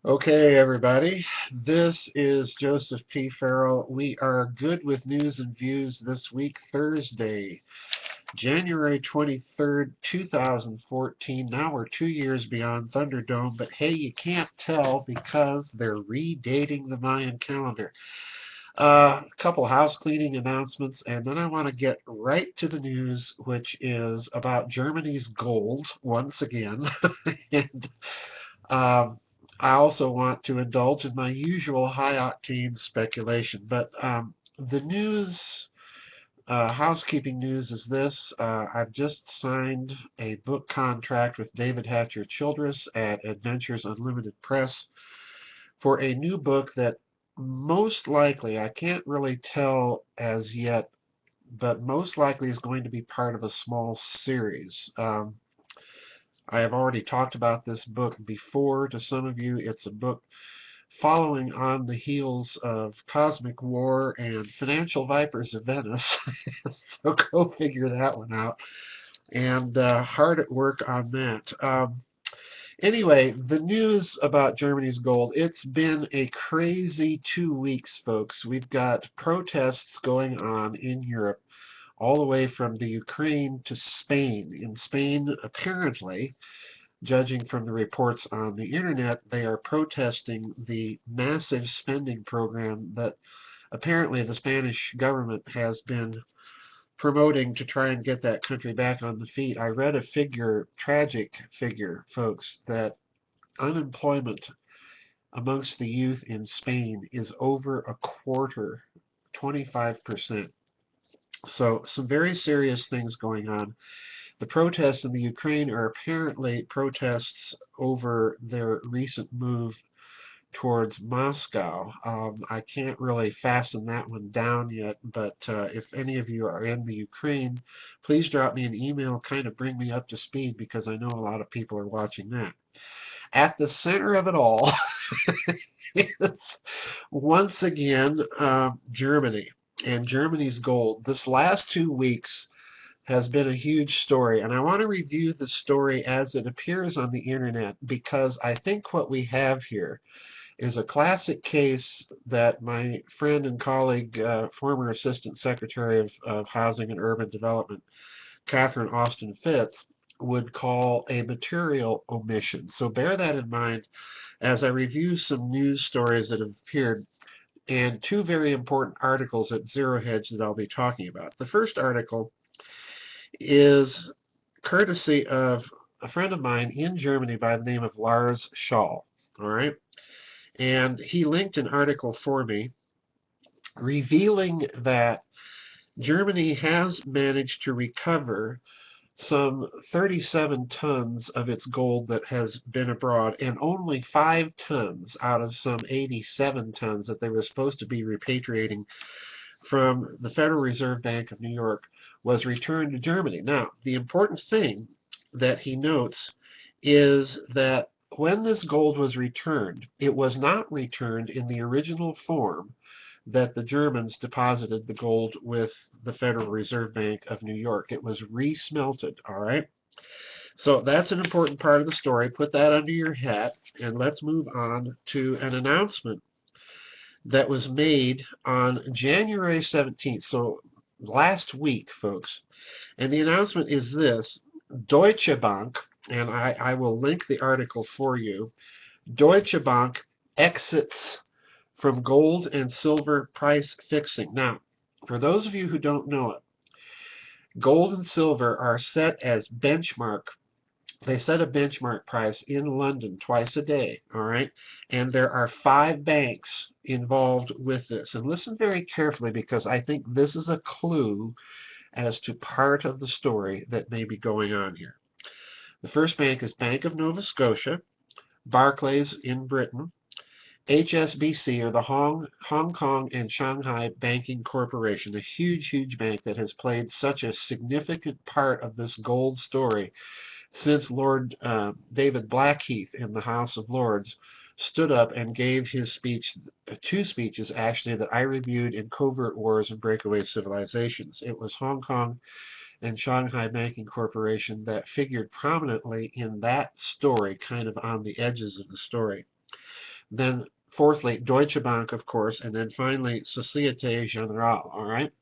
Okay, everybody, this is Joseph P. Farrell. We are good with news and views this week, Thursday, January 23rd, 2014. Now we're 2 years beyond Thunderdome, but hey, you can't tell because they're redating the Mayan calendar. A couple house cleaning announcements, and then I want to get right to the news, which is about Germany's gold once again. and um, I also want to indulge in my usual high octane speculation, but the news, housekeeping news is this. I've just signed a book contract with David Hatcher Childress at Adventures Unlimited Press for a new book that most likely, I can't really tell as yet, but most likely is going to be part of a small series. I have already talked about this book before to some of you. It's a book following on the heels of Cosmic War and Financial Vipers of Venice. So go figure that one out. And hard at work on that. Anyway, the news about Germany's gold, it's been a crazy 2 weeks, folks. We've got protests going on in Europe all the way from the Ukraine to Spain. In Spain, apparently, judging from the reports on the internet, they are protesting the massive spending program that apparently the Spanish government has been promoting to try and get that country back on the feet. I read a figure, tragic figure, folks, that unemployment amongst the youth in Spain is over a quarter, 25%. So some very serious things going on. The protests in the Ukraine are apparently protests over their recent move towards Moscow. I can't really fasten that one down yet, but if any of you are in the Ukraine, please drop me an email, kind of bring me up to speed because I know a lot of people are watching that. At the center of it all is once again Germany and Germany's gold. This last 2 weeks has been a huge story, and I want to review the story as it appears on the internet because I think what we have here is a classic case that my friend and colleague, former Assistant Secretary of Housing and Urban Development, Catherine Austin Fitts, would call a material omission. So bear that in mind as I review some news stories that have appeared and two very important articles at Zero Hedge that I'll be talking about. The first article is courtesy of a friend of mine in Germany by the name of Lars Schall. All right. And he linked an article for me revealing that Germany has managed to recover some 37 tons of its gold that has been abroad, and only 5 tons out of some 87 tons that they were supposed to be repatriating from the Federal Reserve Bank of New York was returned to Germany. Now, the important thing that he notes is that when this gold was returned, it was not returned in the original form that the Germans deposited the gold with the Federal Reserve Bank of New York. It was resmelted, all right? So that's an important part of the story. Put that under your hat, and let's move on to an announcement that was made on January 17th, so last week, folks. And the announcement is this: Deutschebank, and I will link the article for you, Deutschebank exits from gold and silver price fixing. Now, for those of you who don't know it, gold and silver are set as benchmark. They set a benchmark price in London twice a day, all right? And there are 5 banks involved with this. And listen very carefully because I think this is a clue as to part of the story that may be going on here. The first bank is Bank of Nova Scotia, Barclays in Britain, HSBC, or the Hong Kong and Shanghai Banking Corporation, a huge, huge bank that has played such a significant part of this gold story since Lord David Blackheath in the House of Lords stood up and gave his speech, 2 speeches actually, that I reviewed in Covert Wars and Breakaway Civilizations. It was Hong Kong and Shanghai Banking Corporation that figured prominently in that story, kind of on the edges of the story. then fourthly, Deutschebank, of course, and then finally, Societe Generale, all right?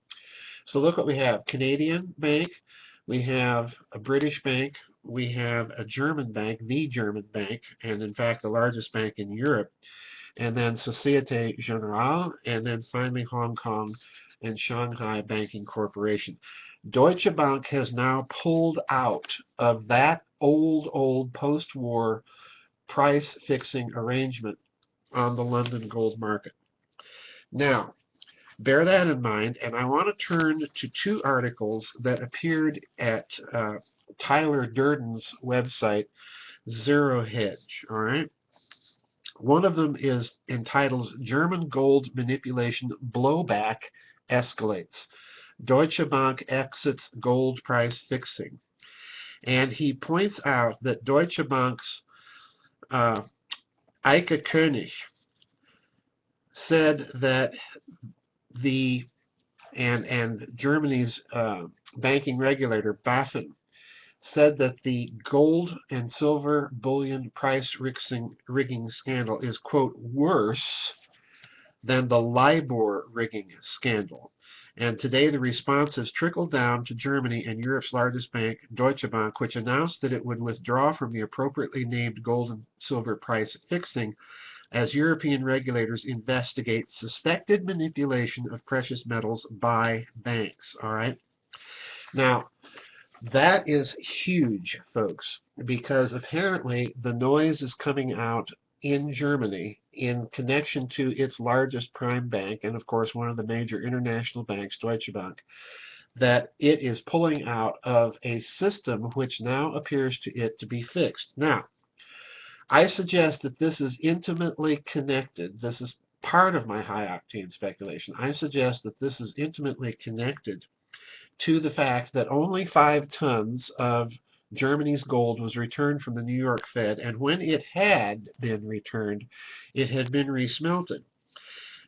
So look what we have. Canadian bank, we have a British bank, we have a German bank, the German bank, and in fact the largest bank in Europe, and then Societe Generale, and then finally Hong Kong and Shanghai Banking Corporation. Deutsche Bank has now pulled out of that old post-war price fixing arrangement on the London gold market. Now, bear that in mind, and I want to turn to two articles that appeared at Tyler Durden's website, Zero Hedge, all right? One of them is entitled German Gold Manipulation Blowback Escalates. Deutsche Bank exits gold price fixing. And he points out that Deutsche Bank's Eike König said that and Germany's banking regulator, BaFin, said that the gold and silver bullion price rigging scandal is, quote, worse than the LIBOR rigging scandal. And today the response has trickled down to Germany and Europe's largest bank, Deutsche Bank, which announced that it would withdraw from the appropriately named gold and silver price fixing as European regulators investigate suspected manipulation of precious metals by banks. All right. Now, that is huge, folks, because apparently the noise is coming out in Germany in connection to its largest prime bank, and of course one of the major international banks, Deutsche Bank, that it is pulling out of a system which now appears to it to be fixed. Now, I suggest that this is intimately connected. This is part of my high-octane speculation. I suggest that this is intimately connected to the fact that only 5 tons of Germany's gold was returned from the New York Fed, and when it had been returned, it had been resmelted.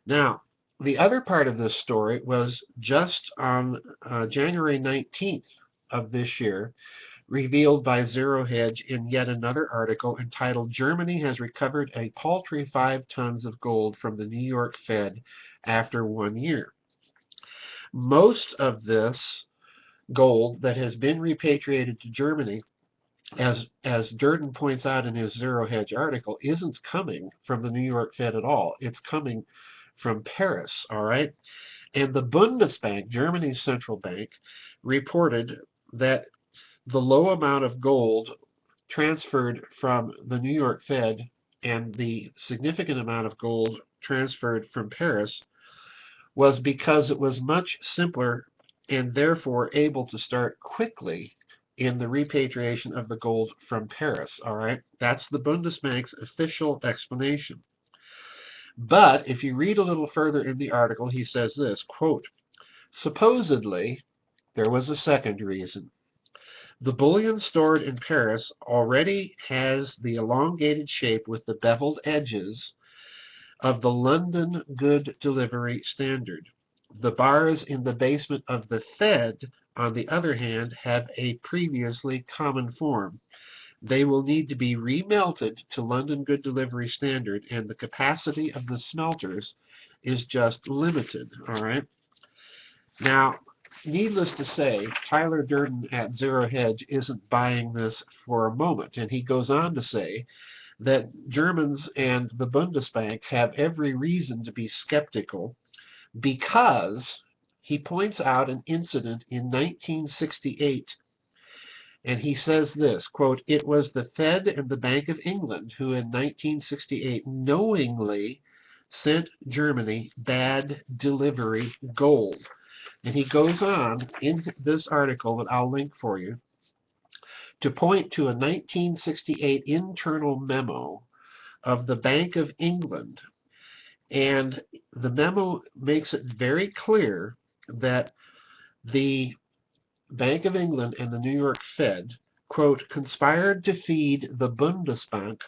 Now, the other part of this story was just on January 19th of this year, revealed by Zero Hedge in yet another article entitled Germany has recovered a paltry 5 tons of gold from the New York Fed after 1 year. Most of this gold that has been repatriated to Germany, as Durden points out in his Zero Hedge article, isn't coming from the New York Fed at all. It's coming from Paris, all right? And the Bundesbank, Germany's central bank, reported that the low amount of gold transferred from the New York Fed and the significant amount of gold transferred from Paris was because it was much simpler and therefore able to start quickly in the repatriation of the gold from Paris, all right? That's the Bundesbank's official explanation. But if you read a little further in the article, he says this, quote, supposedly, there was a second reason. The bullion stored in Paris already has the elongated shape with the beveled edges of the London Good Delivery Standard. The bars in the basement of the Fed, on the other hand, have a previously common form. They will need to be remelted to London Good Delivery Standard, and the capacity of the smelters is just limited, all right? Now, needless to say, Tyler Durden at Zero Hedge isn't buying this for a moment, and he goes on to say that Germans and the Bundesbank have every reason to be skeptical because he points out an incident in 1968, and he says this, quote, it was the Fed and the Bank of England who in 1968 knowingly sent Germany bad delivery gold. And he goes on in this article that I'll link for you to point to a 1968 internal memo of the Bank of England. And the memo makes it very clear that the Bank of England and the New York Fed, quote, conspired to feed the Bundesbank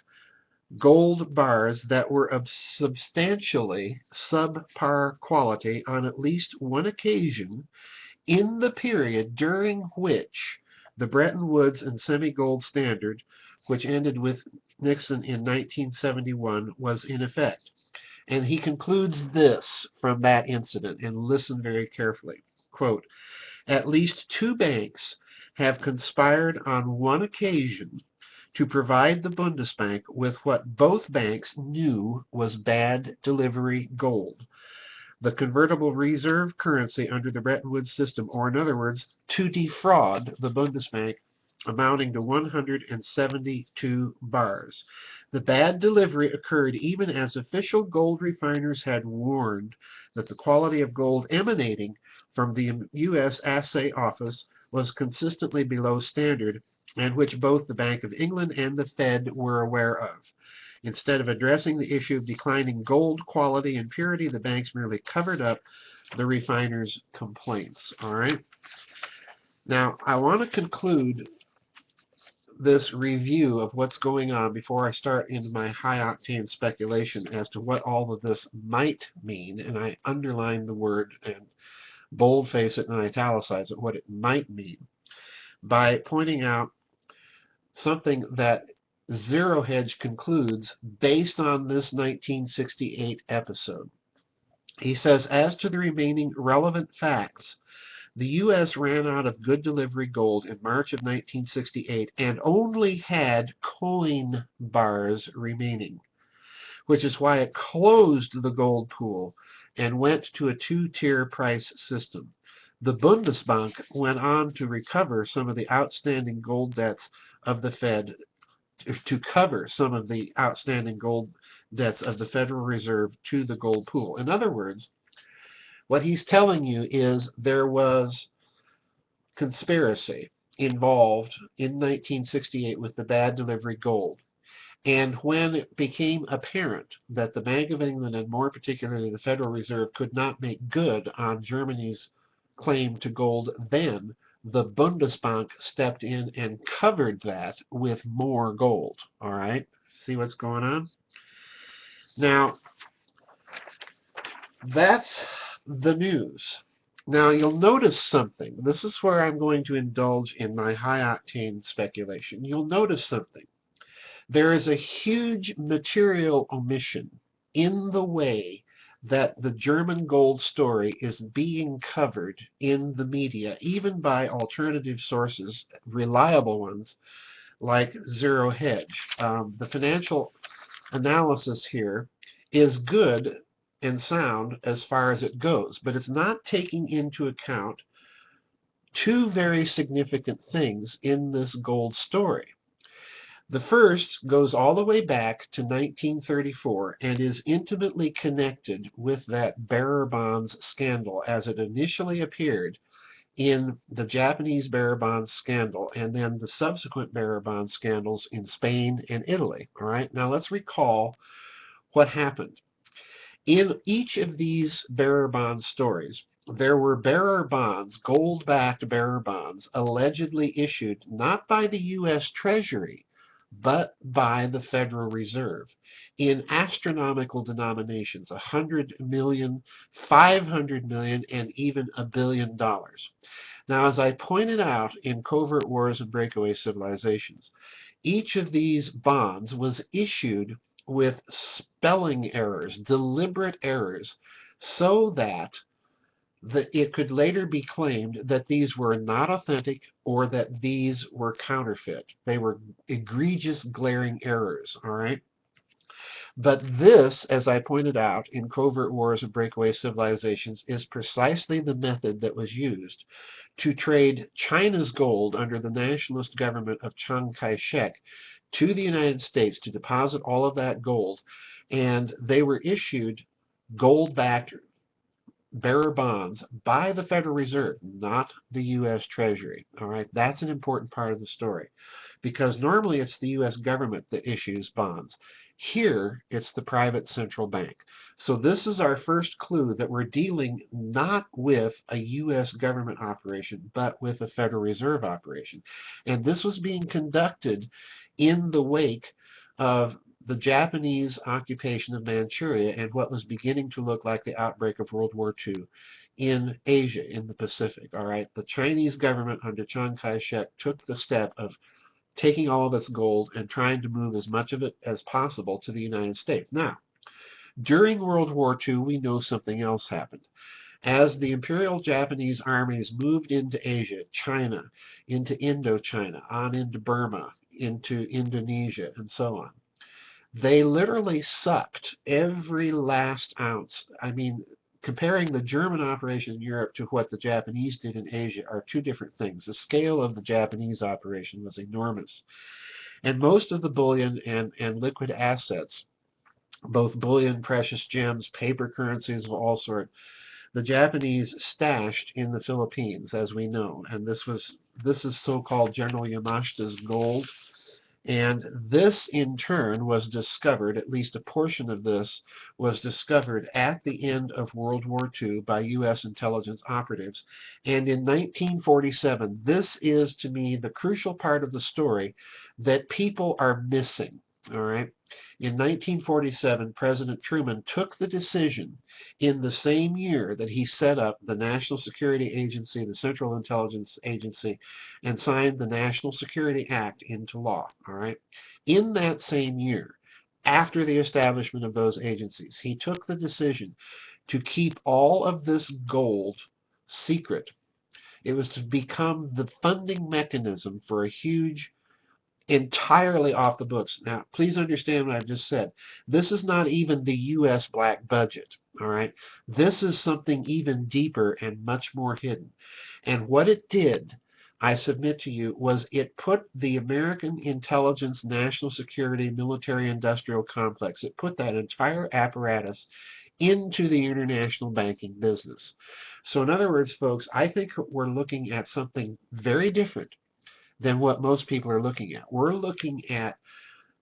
gold bars that were of substantially subpar quality on at least one occasion in the period during which the Bretton Woods and semi-gold standard, which ended with Nixon in 1971 was in effect. And he concludes this from that incident, and listen very carefully. Quote, at least two banks have conspired on one occasion to provide the Bundesbank with what both banks knew was bad delivery gold, the convertible reserve currency under the Bretton Woods system, or in other words, to defraud the Bundesbank, amounting to 172 bars. The bad delivery occurred even as official gold refiners had warned that the quality of gold emanating from the U.S. Assay Office was consistently below standard, and which both the Bank of England and the Fed were aware of. Instead of addressing the issue of declining gold quality and purity, the banks merely covered up the refiners' complaints. All right. Now, I want to conclude this review of what's going on before I start into my high-octane speculation as to what all of this might mean, and I underline the word and boldface it and italicize it, what it might mean, by pointing out something that Zero Hedge concludes based on this 1968 episode. He says, as to the remaining relevant facts, the U.S. ran out of good delivery gold in March of 1968 and only had coin bars remaining, which is why it closed the gold pool and went to a two-tier price system. The Bundesbank went on to recover some of the outstanding gold debts of the Fed, to cover some of the outstanding gold debts of the Federal Reserve to the gold pool. In other words, what he's telling you is there was conspiracy involved in 1968 with the bad delivery gold. And when it became apparent that the Bank of England, and more particularly the Federal Reserve, could not make good on Germany's claim to gold, then the Bundesbank stepped in and covered that with more gold. All right? See what's going on? Now, that's the news. Now, you'll notice something. This is where I'm going to indulge in my high-octane speculation. You'll notice something. There is a huge material omission in the way that the German gold story is being covered in the media, even by alternative sources, reliable ones, like Zero Hedge. The financial analysis here is good and sound as far as it goes, but it's not taking into account two very significant things in this gold story. The first goes all the way back to 1934 and is intimately connected with that bearer bonds scandal as it initially appeared in the Japanese bearer bonds scandal and then the subsequent bearer bonds scandals in Spain and Italy. All right, now let's recall what happened. In each of these bearer bond stories, there were bearer bonds, gold-backed bearer bonds, allegedly issued not by the U.S. Treasury, but by the Federal Reserve in astronomical denominations, 100 million, 500 million, and even $1 billion. Now, as I pointed out in Covert Wars and Breakaway Civilizations, each of these bonds was issued with spelling errors, deliberate errors, so that it could later be claimed that these were not authentic or that these were counterfeit. They were egregious, glaring errors, all right? But this, as I pointed out in Covert Wars and Breakaway Civilizations, is precisely the method that was used to trade China's gold under the nationalist government of Chiang Kai-shek to the United States to deposit all of that gold, and they were issued gold-backed bearer bonds by the Federal Reserve, not the U.S. Treasury. All right, that's an important part of the story, because normally it's the U.S. government that issues bonds. Here, it's the private central bank. So this is our first clue that we're dealing not with a U.S. government operation, but with a Federal Reserve operation. And this was being conducted in the wake of the Japanese occupation of Manchuria and what was beginning to look like the outbreak of World War II in Asia, in the Pacific. All right, the Chinese government under Chiang Kai-shek took the step of taking all of its gold and trying to move as much of it as possible to the United States. Now, during World War II, we know something else happened. As the Imperial Japanese armies moved into Asia, China, into Indochina, on into Burma, into Indonesia, and so on, they literally sucked every last ounce. I mean, comparing the German operation in Europe to what the Japanese did in Asia are two different things. The scale of the Japanese operation was enormous. And most of the bullion and liquid assets, both bullion, precious gems, paper currencies of all sorts, the Japanese stashed in the Philippines, as we know. And this is so-called General Yamashita's gold. And this, in turn, was discovered, at least a portion of this, was discovered at the end of World War II by U.S. intelligence operatives. And in 1947, this is, to me, the crucial part of the story that people are missing. All right. In 1947, President Truman took the decision in the same year that he set up the National Security Agency, the Central Intelligence Agency, and signed the National Security Act into law. All right. In that same year, after the establishment of those agencies, he took the decision to keep all of this gold secret. It was to become the funding mechanism for a huge, entirely off the books. Now, please understand what I've just said. This is not even the U.S. black budget, all right? This is something even deeper and much more hidden. And what it did, I submit to you, was it put the American intelligence, national security, military-industrial complex, it put that entire apparatus into the international banking business. So in other words, folks, I think we're looking at something very different than what most people are looking at. We're looking at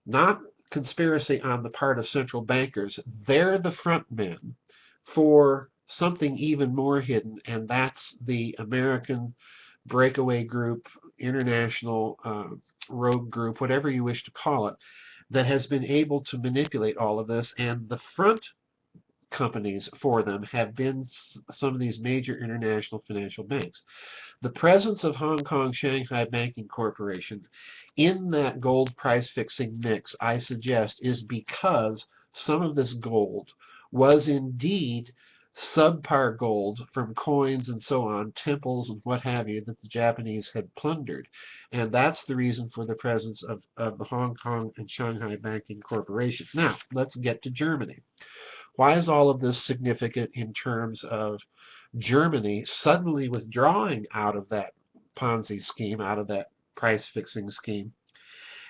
not conspiracy on the part of central bankers. They're the front men for something even more hidden, and that's the American breakaway group, international rogue group, whatever you wish to call it, that has been able to manipulate all of this. And the front companies for them have been some of these major international financial banks. The presence of Hong Kong Shanghai Banking Corporation in that gold price fixing mix, I suggest, is because some of this gold was indeed subpar gold from coins and so on, temples and what have you, that the Japanese had plundered. And that's the reason for the presence of the Hong Kong and Shanghai Banking Corporation. Now, let's get to Germany. Why is all of this significant in terms of Germany suddenly withdrawing out of that Ponzi scheme, out of that price-fixing scheme?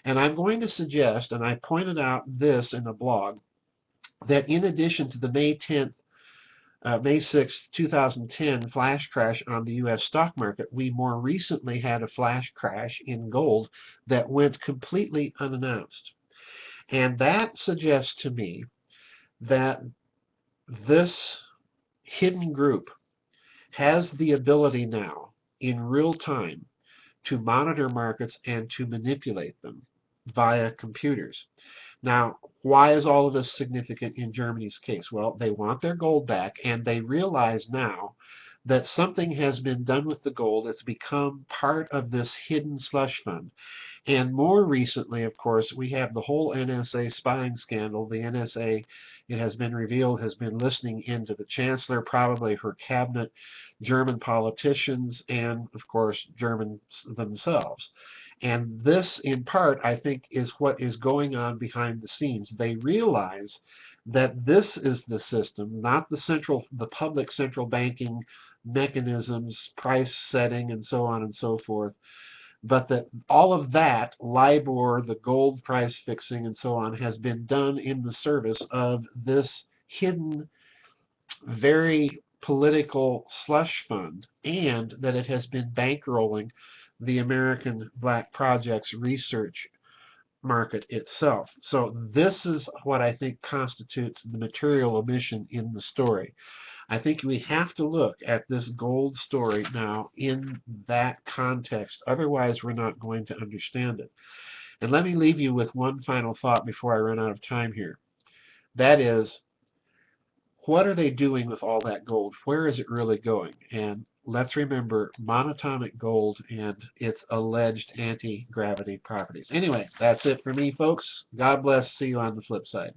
And I'm going to suggest, and I pointed out this in a blog, that in addition to the May 6, 2010 flash crash on the U.S. stock market, we more recently had a flash crash in gold that went completely unannounced. And that suggests to me that this hidden group has the ability now, in real time, to monitor markets and to manipulate them via computers. Now, why is all of this significant in Germany's case? Well, they want their gold back, and they realize now that something has been done with the gold. It's become part of this hidden slush fund. And more recently, of course, we have the whole NSA spying scandal. The NSA, it has been revealed, has been listening into the chancellor, probably her cabinet, German politicians, and, of course, Germans themselves. And this, in part, I think, is what is going on behind the scenes. They realize that this is the system, not the public central banking mechanisms, price setting, and so on and so forth, but that all of that, LIBOR, the gold price fixing, and so on, has been done in the service of this hidden, very political slush fund, and that it has been bankrolling the American Black Projects research market itself. So this is what I think constitutes the material omission in the story. I think we have to look at this gold story now in that context. Otherwise, we're not going to understand it. And let me leave you with one final thought before I run out of time here. That is, what are they doing with all that gold? Where is it really going? And let's remember monatomic gold and its alleged anti-gravity properties. Anyway, that's it for me, folks. God bless. See you on the flip side.